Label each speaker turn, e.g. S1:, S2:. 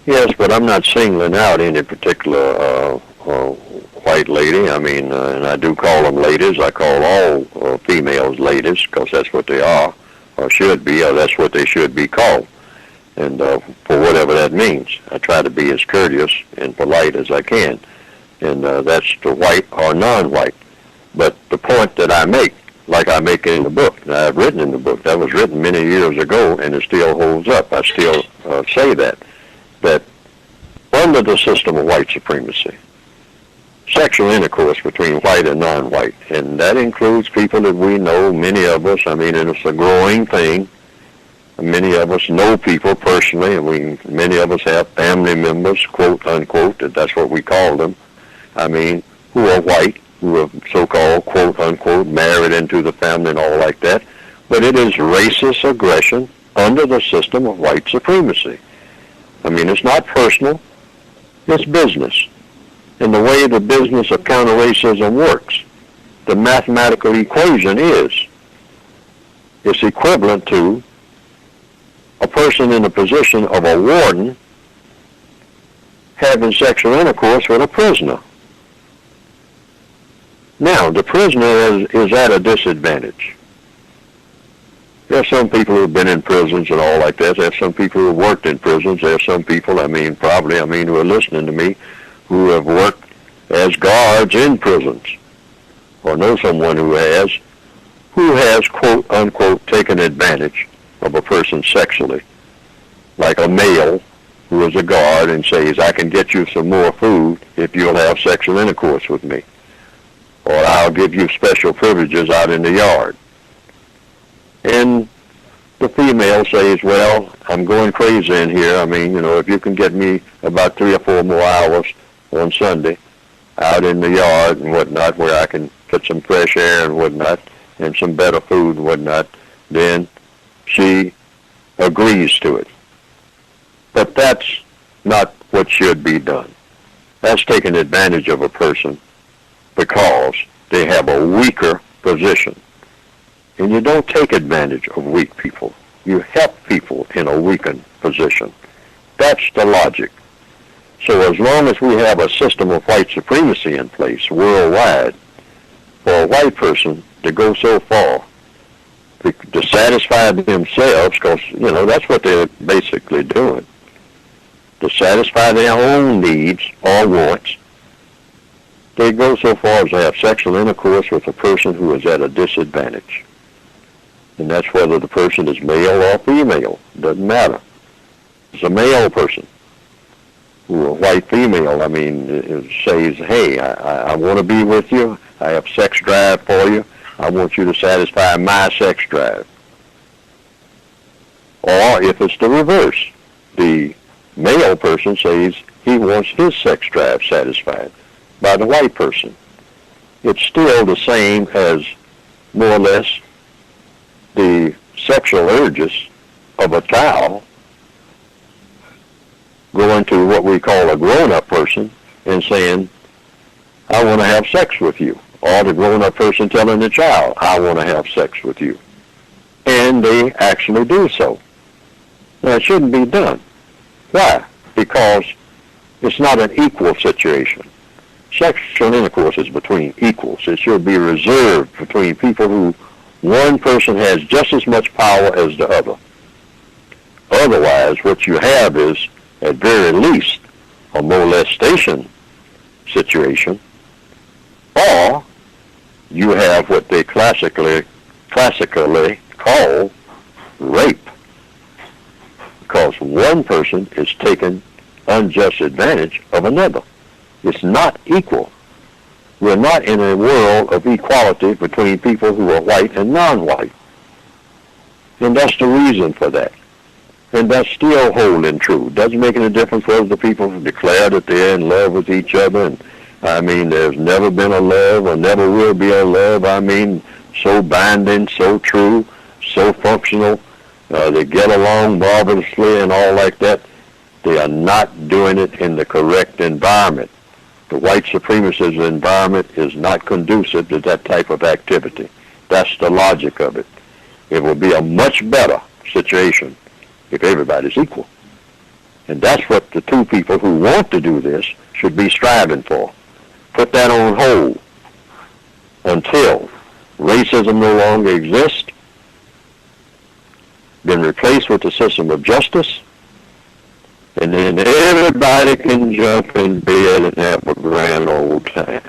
S1: Yes, but I'm not singling out any particular white lady. I mean, and I do call them ladies. I call all females ladies because that's what they are, or should be, or that's what they should be called. And for whatever that means, I try to be as courteous and polite as I can. And that's to white or non-white. But the point that I make, like I make in the book, that I've written in the book, that was written many years ago, and it still holds up. I still say that under the system of white supremacy, sexual intercourse between white and non-white, and that includes people that we know, many of us, I mean, and it's a growing thing. Many of us know people personally, and many of us have family members, quote, unquote, that's what we call them, I mean, who are white, who are so-called, quote, unquote, married into the family and all like that. But it is racist aggression under the system of white supremacy. I mean, it's not personal, it's business. And the way the business of counter-racism works, the mathematical equation is, it's equivalent to a person in the position of a warden having sexual intercourse with a prisoner. Now, the prisoner is at a disadvantage. There are some people who have been in prisons and all like that. There are some people who have worked in prisons. There are some people, who are listening to me, who have worked as guards in prisons, or know someone who has, quote, unquote, taken advantage of a person sexually, like a male who is a guard and says, I can get you some more food if you'll have sexual intercourse with me, or I'll give you special privileges out in the yard. And the female says, well, I'm going crazy in here. I mean, if you can get me about 3 or 4 more hours on Sunday out in the yard and whatnot, where I can get some fresh air and whatnot, and some better food and whatnot, then she agrees to it. But that's not what should be done. That's taking advantage of a person because they have a weaker position. And you don't take advantage of weak people. You help people in a weakened position. That's the logic. So as long as we have a system of white supremacy in place worldwide, for a white person to go so far to satisfy themselves, because, that's what they're basically doing, to satisfy their own needs or wants, they go so far as to have sexual intercourse with a person who is at a disadvantage. And that's whether the person is male or female. Doesn't matter. It's a male person who, a white female, says, hey, I want to be with you. I have sex drive for you. I want you to satisfy my sex drive. Or if it's the reverse, the male person says he wants his sex drive satisfied by the white person. It's still the same as, more or less, the sexual urges of a child going to what we call a grown-up person and saying, I want to have sex with you. Or the grown-up person telling the child, I want to have sex with you. And they actually do so. Now, it shouldn't be done. Why? Because it's not an equal situation. Sexual intercourse is between equals. It should be reserved between people who one person has just as much power as the other. Otherwise, what you have is, at very least, a molestation situation, or you have what they classically call rape, because one person is taking unjust advantage of another. It's not equal. We're not in a world of equality between people who are white and non-white. And that's the reason for that. And that's still holding true. Doesn't make any difference whether the people declare that they're in love with each other. And there's never been a love or never will be a love. So binding, so true, so functional. They get along marvelously and all like that. They are not doing it in the correct environment. The white supremacist environment is not conducive to that type of activity. That's the logic of it. It will be a much better situation if everybody's equal. And that's what the two people who want to do this should be striving for. Put that on hold until racism no longer exists, been replaced with a system of justice, and then everybody can jump in bed and have a grand old time.